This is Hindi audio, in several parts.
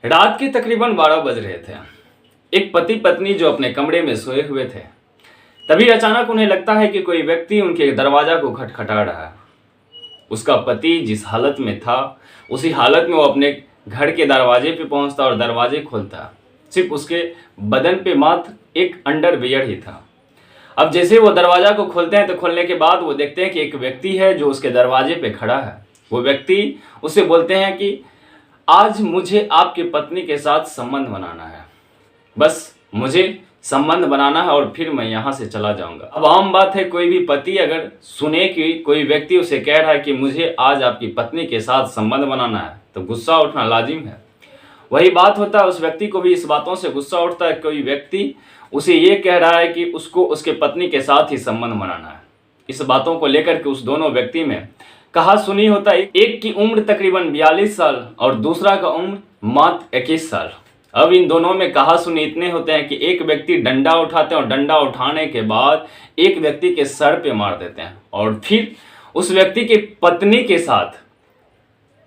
रात के तकरीबन 12 बज रहे थे। एक पति पत्नी जो अपने कमरे में सोए हुए थे, तभी अचानक उन्हें लगता है कि कोई व्यक्ति उनके दरवाजा को खटखटा रहा है। उसका पति जिस हालत में था, उसी हालत में वो अपने घर के दरवाजे पे पहुंचता और दरवाजे खोलता। सिर्फ उसके बदन पे मात्र एक अंडरवियर ही था। अब जैसे वो दरवाजा को खोलते हैं तो खोलने के बाद वो देखते हैं कि एक व्यक्ति है जो उसके दरवाजे पे खड़ा है। वो व्यक्ति उससे बोलते हैं कि आज मुझे आपकी पत्नी के साथ संबंध बनाना है, बस मुझे संबंध बनाना है और फिर मैं यहाँ से चला जाऊँगा। अब आम बात है, कोई भी पति अगर सुने कि कोई व्यक्ति उसे कह रहा है कि मुझे आज आपकी पत्नी के साथ संबंध बनाना है, तो गुस्सा उठना लाजिम है। वही बात होता है, उस व्यक्ति को भी इस बातों से गुस्सा उठता है। कोई व्यक्ति उसे ये कह रहा है कि उसको उसके पत्नी के साथ ही संबंध बनाना है। इस बातों को लेकर के उस दोनों व्यक्ति में कहा सुनी होता है। एक की उम्र तकरीबन 42 साल और दूसरा का उम्र मात्र 21 साल। अब इन दोनों में कहा सुनी इतने होते हैं कि एक व्यक्ति डंडा उठाते हैं और डंडा उठाने के बाद एक व्यक्ति के सर पे मार देते हैं और फिर उस व्यक्ति की पत्नी के साथ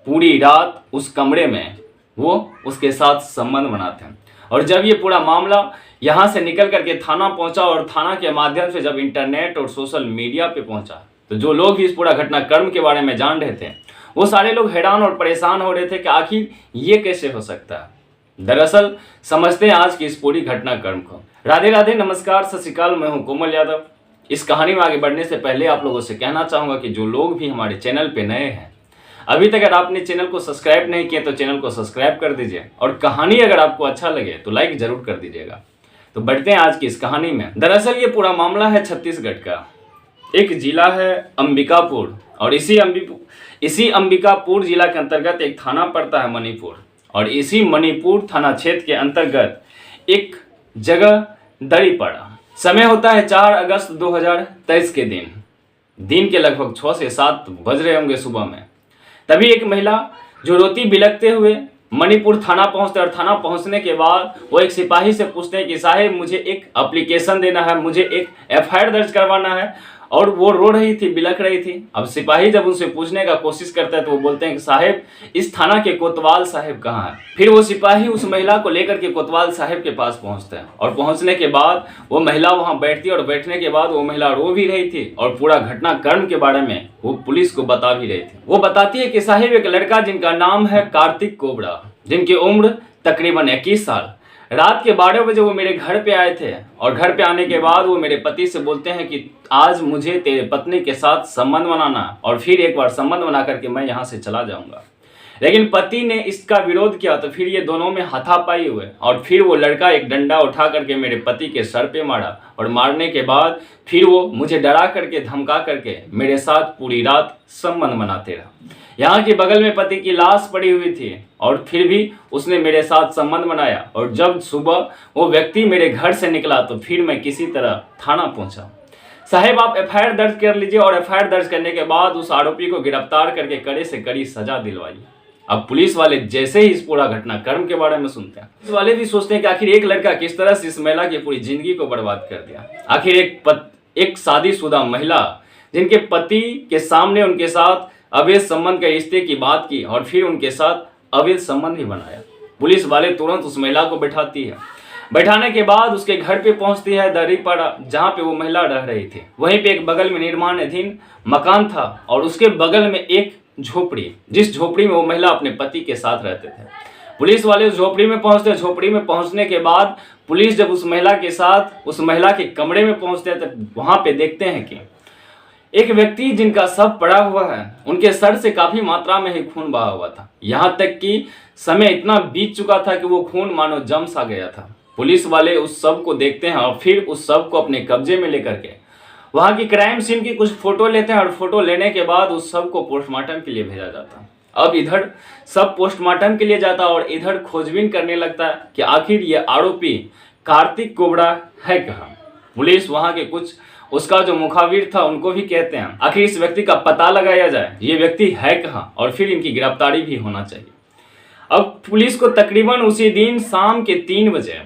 पूरी रात उस कमरे में वो उसके साथ संबंध बनाते हैं। और जब ये पूरा मामला यहाँ से निकल करके थाना पहुंचा और थाना के माध्यम से जब इंटरनेट और सोशल मीडिया पे पहुंचा, तो जो लोग भी इस पूरा घटनाक्रम के बारे में जान रहे थे, वो सारे लोग हैरान और परेशान हो रहे थे कि आखिर ये कैसे हो सकता है। दरअसल समझते हैं आज की इस पूरी घटनाक्रम को। राधे राधे, नमस्कार, सत श्री अकाल। मैं हूं कोमल यादव। इस कहानी में आगे बढ़ने से पहले आप लोगों से कहना चाहूँगा कि जो लोग भी हमारे चैनल पे नए हैं, अभी तक अगर आपने चैनल को सब्सक्राइब नहीं किया तो चैनल को सब्सक्राइब कर दीजिए और कहानी अगर आपको अच्छा लगे तो लाइक जरूर कर दीजिएगा। तो बढ़ते हैं आज की इस कहानी में। दरअसल ये पूरा मामला है छत्तीसगढ़ का। एक जिला है अंबिकापुर और इसी अंबिकापुर जिला के अंतर्गत एक थाना पड़ता है मणिपुर, और इसी मणिपुर थाना क्षेत्र के अंतर्गत एक जगह दड़ीपाड़ा। समय होता है 4 अगस्त 2023 के दिन के लगभग 6 से 7 बज रहे होंगे सुबह में। तभी एक महिला जो रोती बिलखते हुए मणिपुर थाना पहुंचते और थाना पहुंचने के बाद वो एक सिपाही से पूछते हैं कि साहब मुझे एक एप्लीकेशन देना है, मुझे एक एफआईआर दर्ज करवाना है। और वो रो रही थी, बिलख रही थी। अब सिपाही जब उनसे पूछने का कोशिश करता है तो वो बोलते हैं कि साहब इस थाना के कोतवाल साहब कहाँ हैं। फिर वो सिपाही उस महिला को लेकर के कोतवाल साहब के पास पहुंचते हैं और पहुंचने के बाद वो महिला वहां बैठती है और बैठने के बाद वो महिला रो भी रही थी और पूरा घटनाक्रम के बारे में वो पुलिस को बता भी रही थी। वो बताती है कि साहब एक लड़का जिनका नाम है कार्तिक कोबरा, जिनकी उम्र तकरीबन 21 साल, रात के 12 बजे वो मेरे घर पे आए थे और घर पे आने के बाद वो मेरे पति से बोलते हैं कि आज मुझे तेरे पत्नी के साथ संबंध बनाना और फिर एक बार संबंध बना करके मैं यहाँ से चला जाऊँगा। लेकिन पति ने इसका विरोध किया तो फिर ये दोनों में हाथापाई हुए और फिर वो लड़का एक डंडा उठा करके मेरे पति के सर पे मारा और मारने के बाद फिर वो मुझे डरा करके धमका करके मेरे साथ पूरी रात संबंध बनाते रहा। यहाँ के बगल में पति की लाश पड़ी हुई थी और फिर भी उसने मेरे साथ संबंध बनाया। और जब सुबह वो व्यक्ति मेरे घर से निकला तो फिर मैं किसी तरह थाना पहुंचा। साहब आप एफआईआर दर्ज कर लीजिए और एफआईआर दर्ज करने के बाद उस आरोपी को गिरफ्तार करके कड़े से कड़ी सजा दिलवाइए। अब पुलिस वाले जैसे ही इस पूरा घटनाक्रम के बारे में सुनते हैं, पुलिस वाले भी सोचते हैं कि आखिर एक लड़का किस तरह से इस महिला की पूरी जिंदगी को बर्बाद कर दिया। आखिर एक शादीशुदा महिला जिनके पति के सामने उनके साथ अवैध संबंध के रिश्ते की बात की और फिर उनके साथ अवैध संबंध ही बनाया। पुलिस वाले तुरंत उस महिला को बैठाती है। बैठाने के बाद उसके घर पे पहुंचती है दड़ीपाड़ा, जहां पे वो महिला रह रही थी। वहीं पे एक बगल में निर्माणाधीन मकान था और उसके बगल में एक झोपड़ी, जिस झोपड़ी में वो महिला अपने पति के साथ रहते थे। पुलिस वाले उस झोपड़ी में पहुंचते। झोपड़ी में पहुंचने के बाद पुलिस जब उस महिला के साथ उस महिला के कमरे में पहुंचते हैं तब वहां पे देखते हैं कि एक व्यक्ति जिनका शव पड़ा हुआ है, उनके सर से काफी मात्रा में ही खून बहा हुआ था। यहाँ तक कि समय इतना बीत चुका था कि वो खून मानो जम सा गया था। पुलिस वाले उस शव को देखते हैं और फिर उस शव को अपने कब्जे में लेकर के वहाँ की क्राइम सीन की कुछ फोटो लेते हैं और फोटो लेने के बाद उस शव को पोस्टमार्टम के लिए भेजा जाता। अब इधर सब पोस्टमार्टम के लिए जाता और इधर खोजबीन करने लगता है कि आखिर ये आरोपी कार्तिक कोबरा है कहाँ। पुलिस वहाँ के कुछ उसका जो मुखाबिर था उनको भी कहते हैं आखिर इस व्यक्ति का पता लगाया जाए, ये व्यक्ति है कहाँ और फिर इनकी गिरफ्तारी भी होना चाहिए। अब पुलिस को तकरीबन उसी दिन शाम के 3 बजे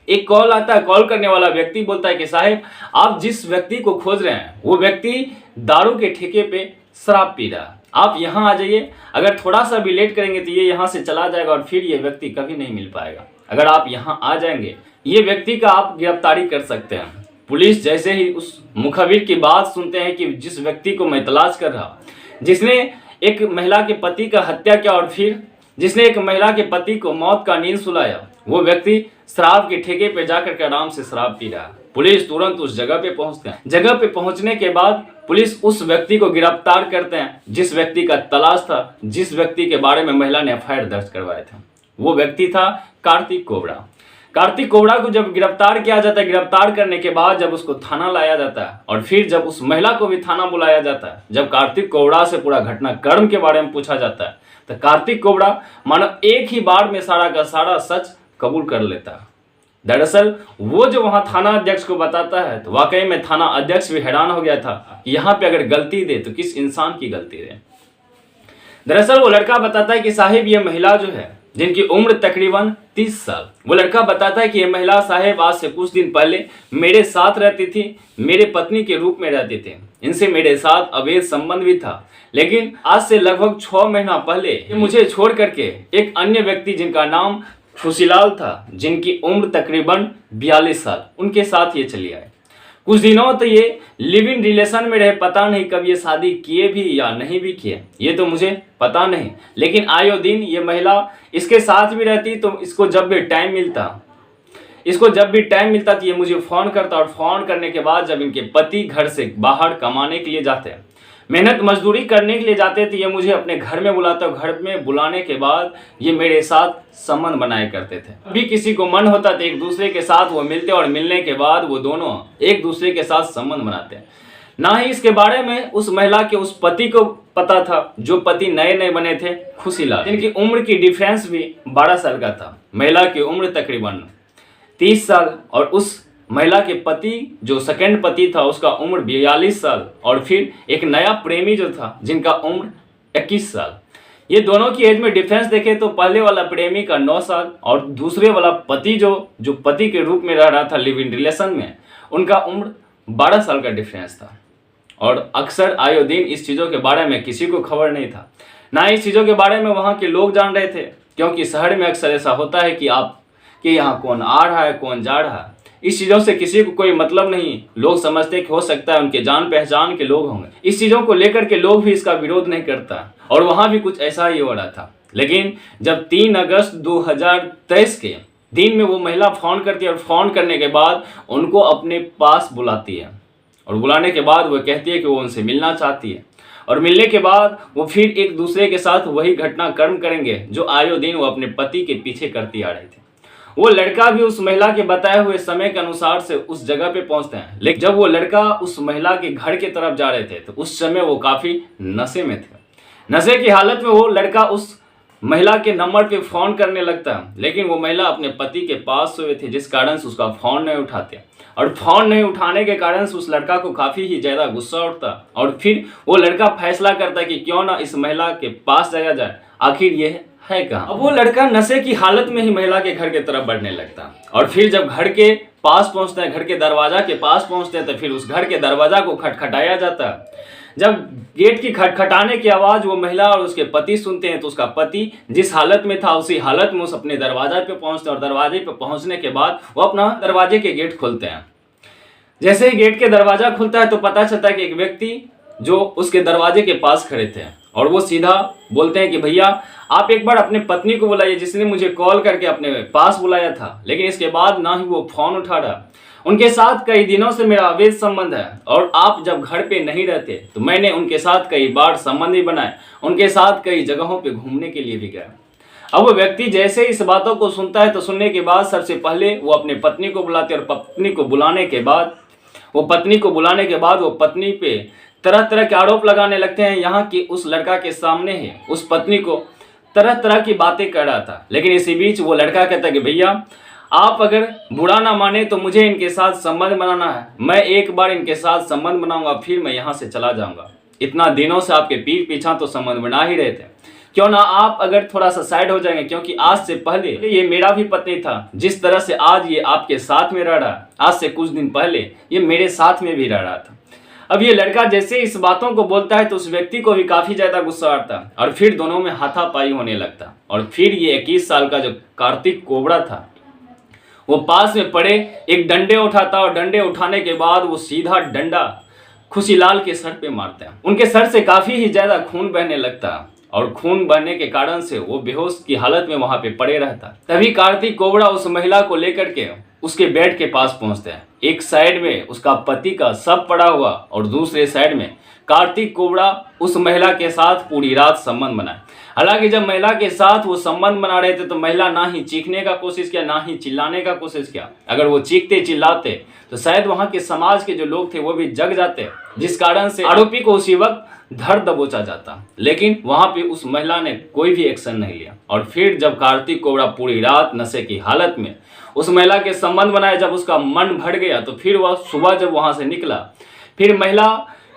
एक कॉल आता है। कॉल करने वाला व्यक्ति बोलता है कि साहब आप जिस व्यक्ति को खोज रहे हैं वो व्यक्ति दारू के ठेके पे शराब पी रहा है आप यहाँ आ जाइए, अगर थोड़ा सा भी लेट करेंगे तो ये यहाँ से चला जाएगा और फिर ये व्यक्ति कभी नहीं मिल पाएगा। अगर आप यहाँ आ जाएंगे, ये व्यक्ति का आप गिरफ्तारी कर सकते हैं। पुलिस जैसे ही उस मुखबिर की बात सुनते हैं कि जिस व्यक्ति को मैं तलाश कर रहा, जिसने एक महिला के पति का हत्या किया और फिर जिसने एक महिला के पति को मौत का नींद सुलाया, वो व्यक्ति शराब के ठेके पे जाकर के आराम से शराब पी रहा है। पुलिस तुरंत उस जगह पे पहुंचते हैं। जगह पे पहुंचने के बाद पुलिस उस व्यक्ति को गिरफ्तार करते हैं जिस व्यक्ति का तलाश था, जिस व्यक्ति के बारे में महिला ने एफआईआर दर्ज करवाया था। वो व्यक्ति था कार्तिक कोबरा। कार्तिक कोबरा को जब गिरफ्तार किया जाता है, गिरफ्तार करने के बाद जब उसको थाना लाया जाता है और फिर जब उस महिला को भी थाना बुलाया जाता है, जब कार्तिक कोबरा से पूरा घटनाक्रम के बारे में पूछा जाता है, तो कार्तिक कोबरा मानो एक ही बार में सारा का सारा सच कबूल कर लेता है। दरअसल वो जो वहां थाना अध्यक्ष को बताता है तो वाकई में थाना अध्यक्ष भी हैरान हो गया था कि यहाँ पे अगर गलती दे तो किस इंसान की गलती दे। दरअसल वो लड़का बताता है कि साहिब ये महिला जो है, जिनकी उम्र तकरीबन 30 साल, वो लड़का बताता है कि ये महिला साहिब आज से कुछ दिन पहले मेरे साथ रहती थी, मेरे पत्नी के रूप में रहते थे, इनसे मेरे साथ अवैध संबंध भी था, लेकिन आज से लगभग 6 महीना पहले मुझे छोड़ करके एक अन्य व्यक्ति जिनका नाम खुशीलाल था, जिनकी उम्र तकरीबन 42 साल, उनके साथ ये चली आए। कुछ दिनों तो ये लिव इन रिलेशन में रहे, पता नहीं कब ये शादी किए भी या नहीं भी किए, ये तो मुझे पता नहीं, लेकिन आयो दिन ये महिला इसके साथ भी रहती। तो इसको जब भी टाइम मिलता तो ये मुझे फ़ोन करता, और फ़ोन करने के बाद जब इनके पति घर से बाहर कमाने के लिए जाते हैं, मेहनत मजदूरी करने के लिए जाते थे, ये मुझे अपने घर में बुलाता। घर में बुलाने के बाद ये मेरे साथ संबंध बनाए करते थे। अभी किसी को मन होता तो एक दूसरे के साथ वो मिलते और मिलने के बाद वो दोनों एक दूसरे के साथ संबंध बनाते हैं। ना ही इसके बारे में उस महिला के उस पति को पता था, जो पति नए नए बने थे, खुशीलाल, जिनकी उम्र की डिफरेंस भी 12 साल का था। महिला की उम्र तकरीबन 30 साल और उस महिला के पति जो सेकंड पति था उसका उम्र 42 साल, और फिर एक नया प्रेमी जो था जिनका उम्र 21 साल। ये दोनों की एज में डिफरेंस देखें तो पहले वाला प्रेमी का 9 साल और दूसरे वाला पति जो पति के रूप में रह रहा था लिव इन रिलेशन में, उनका उम्र 12 साल का डिफरेंस था। और अक्सर आयो दिन इस चीज़ों के बारे में किसी को खबर नहीं था, ना इस चीज़ों के बारे में वहाँ के लोग जान रहे थे, क्योंकि शहर में अक्सर ऐसा होता है कि आपके यहाँ कौन आ रहा है कौन जा रहा है, इस चीज़ों से किसी को कोई मतलब नहीं। लोग समझते कि हो सकता है उनके जान पहचान के लोग होंगे, इस चीज़ों को लेकर के लोग भी इसका विरोध नहीं करता, और वहाँ भी कुछ ऐसा ही हो रहा था। लेकिन जब 3 अगस्त 2023 के दिन में वो महिला फ़ोन करती है, और फ़ोन करने के बाद उनको अपने पास बुलाती है, और बुलाने के बाद वो कहती है कि वो उनसे मिलना चाहती है, और मिलने के बाद वो फिर एक दूसरे के साथ वही घटनाक्रम करेंगे जो आयो दिन वो अपने पति के पीछे करती आ रही थी। वो लड़का भी उस महिला के बताए हुए समय के अनुसार से उस जगह पे पहुंचते हैं, लेकिन जब वो लड़का उस महिला के घर की तरफ जा रहे थे तो उस समय वो काफ़ी नशे में थे। नशे की हालत में वो लड़का उस महिला के नंबर पे फ़ोन करने लगता है, लेकिन वो महिला अपने पति के पास सोए थे, जिस कारण से उसका फ़ोन नहीं उठाते, और फ़ोन नहीं उठाने के कारण से उस लड़का को काफ़ी ही ज़्यादा गुस्सा उठता, और फिर वो लड़का फैसला करता कि क्यों ना इस महिला के पास जाया जाए, आखिर ये है कहाँ। अब वो लड़का नशे की हालत में ही महिला के घर की तरफ बढ़ने लगता, और फिर जब घर के पास पहुंचते हैं, घर के दरवाजा के पास पहुंचते हैं, तो फिर उस घर के दरवाजा को खटखटाया जाता है। जब गेट की खटखटाने की आवाज़ वो महिला और उसके पति सुनते हैं तो उसका पति जिस हालत में था उसी हालत में उस अपने दरवाजे पे पहुंचते हैं, और दरवाजे पे पहुंचने के बाद वो अपना दरवाजे के गेट खोलते हैं। जैसे ही गेट के दरवाजा खुलता है तो पता चलता है कि एक व्यक्ति जो उसके दरवाजे के पास खड़े थे, और वो सीधा बोलते हैं कि भैया आप एक बार अपने पत्नी को बुलाइए, जिसने मुझे कॉल करके अपने पास बुलाया था, लेकिन इसके बाद ना ही वो फ़ोन उठा रहा। उनके साथ कई दिनों से मेरा अवैध संबंध है, और आप जब घर पे नहीं रहते तो मैंने उनके साथ कई बार संबंध भी बनाए, उनके साथ कई जगहों पे घूमने के लिए भी गया। अब वो व्यक्ति जैसे इस बातों को सुनता है तो सुनने के बाद सबसे पहले वो अपने पत्नी को बुलाते, और पत्नी को बुलाने के बाद वो पत्नी पे तरह तरह के आरोप लगाने लगते हैं। यहाँ की उस लड़का के सामने ही उस पत्नी को तरह तरह की बातें कर रहा था, लेकिन इसी बीच वो लड़का कहता है कि भैया आप अगर बुरा ना माने तो मुझे इनके साथ संबंध बनाना है, मैं एक बार इनके साथ संबंध बनाऊंगा फिर मैं यहाँ से चला जाऊंगा। इतना दिनों से आपके पीठ पीछा तो संबंध बना ही रहे थे, क्यों ना आप अगर थोड़ा सा साइड हो जाएंगे, क्योंकि आज से पहले ये मेरा भी पत्नी था। जिस तरह से आज ये आपके साथ में रह रहा, आज से कुछ दिन पहले ये मेरे साथ में भी रह रहा था। अब ये लड़का जैसे इस बातों को बोलता है तो उस व्यक्ति को भी काफी ज्यादा गुस्सा आता है और फिर दोनों में हाथापाई होने लगता। और फिर ये 21 साल का जो कार्तिक कोबरा था वो पास में पड़े एक डंडे उठाता और डंडे उठाने के बाद वो सीधा डंडा खुशीलाल के सर पे मारते हैं। उनके सर से काफी ही ज्यादा खून बहने लगता और खून बहने के कारण से वो बेहोश की हालत में वहां पे पड़े रहता। तभी कार्तिक कोबरा उस महिला को लेकर के उसके बेड के पास पहुंचते हैं। एक साइड में उसका पति का शव पड़ा हुआ और दूसरे साइड में कार्तिक कोबरा उस महिला के साथ पूरी रात संबंध बनाए। हालांकि जब महिला के साथ वो संबंध बना रहे थे तो महिला ना ही चीखने का कोशिश किया ना ही चिल्लाने का कोशिश किया। अगर वो चीखते चिल्लाते तो शायद वहां के समाज के जो लोग थे वो भी जग जाते, जिस कारण से आरोपी को उसी वक्त धर दबोचा जाता। लेकिन वहां पे उस महिला ने कोई भी एक्शन नहीं लिया। और फिर जब कार्तिक कोबरा पूरी रात नशे की हालत में उस महिला के संबंध बनाए, जब उसका मन भर गया तो फिर वह सुबह जब वहां से निकला, फिर महिला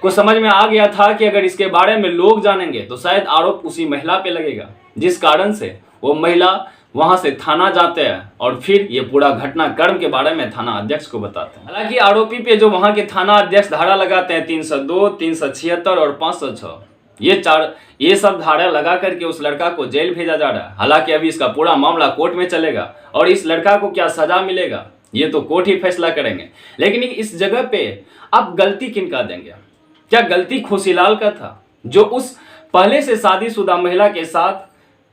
को समझ में आ गया था कि अगर इसके बारे में लोग जानेंगे तो शायद आरोप उसी महिला पे लगेगा, जिस कारण से वो महिला वहां से थाना जाते हैं और फिर ये पूरा घटनाक्रम के बारे में थाना अध्यक्ष को बताते हैं। हालांकि आरोपी पे जो वहां के थाना अध्यक्ष धारा लगाते हैं 302, 376 और 506, ये सब धारा लगा करके उस लड़का को जेल भेजा जा रहा है। हालांकि अभी इसका पूरा मामला कोर्ट में चलेगा और इस लड़का को क्या सजा मिलेगा ये तो कोर्ट ही फैसला करेंगे। लेकिन इस जगह पे आप गलती किनका देंगे? क्या गलती खुशीलाल का था जो उस पहले से शादीशुदा महिला के साथ,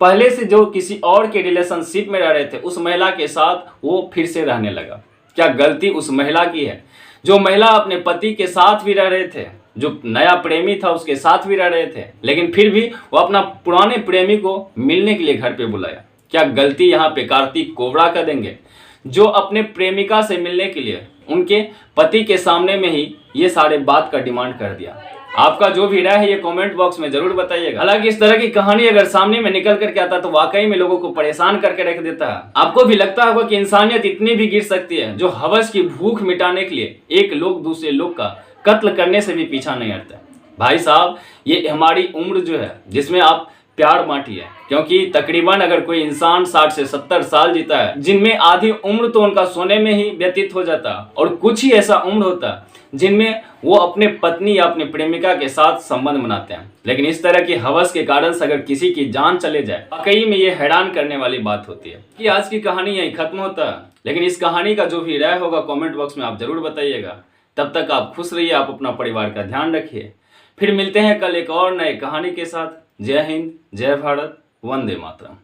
पहले से जो किसी और के रिलेशनशिप में रह रहे थे उस महिला के साथ वो फिर से रहने लगा? क्या गलती उस महिला की है जो महिला अपने पति के साथ भी रह रहे थे, जो नया प्रेमी था उसके साथ भी रह रहे थे, लेकिन फिर भी वो अपना पुराने प्रेमी को मिलने के लिए घर पे बुलाया? क्या गलती यहाँ पे कार्तिक कोबरा का देंगे जो अपने प्रेमिका से मिलने के लिए उनके पति के सामने में ही ये सारे बात का डिमांड कर दिया? आपका जो भी राय है ये कमेंट बॉक्स में जरूर बताइएगा। हालांकि इस तरह की कहानी अगर सामने में निकल करके आता तो वाकई में लोगों को परेशान करके रख देता है। आपको भी लगता होगा कि इंसानियत इतनी भी गिर सकती है जो हवस की भूख मिटाने के लिए एक लोग दूसरे लोग का कत्ल करने से भी पीछा नहीं हटता। भाई साहब, ये हमारी उम्र जो है जिसमें आप प्यार बांटिए, क्योंकि तकरीबन अगर कोई इंसान 60 से 70 साल जीता है जिनमें आधी उम्र तो उनका सोने में ही व्यतीत हो जाता और कुछ ही ऐसा उम्र होता जिनमें वो अपने पत्नी या अपने प्रेमिका के साथ संबंध बनाते हैं। लेकिन इस तरह की हवस के कारण से अगर किसी की जान चले जाए, वाकई में ये हैरान करने वाली बात होती है। कि आज की कहानी यहीं खत्म होता है, लेकिन इस कहानी का जो भी राय होगा कमेंट बॉक्स में आप जरूर बताइएगा। तब तक आप खुश रहिए, आप अपना परिवार का ध्यान रखिए। फिर मिलते हैं कल एक और नए कहानी के साथ। जय हिंद, जय भारत, वंदे मातरम।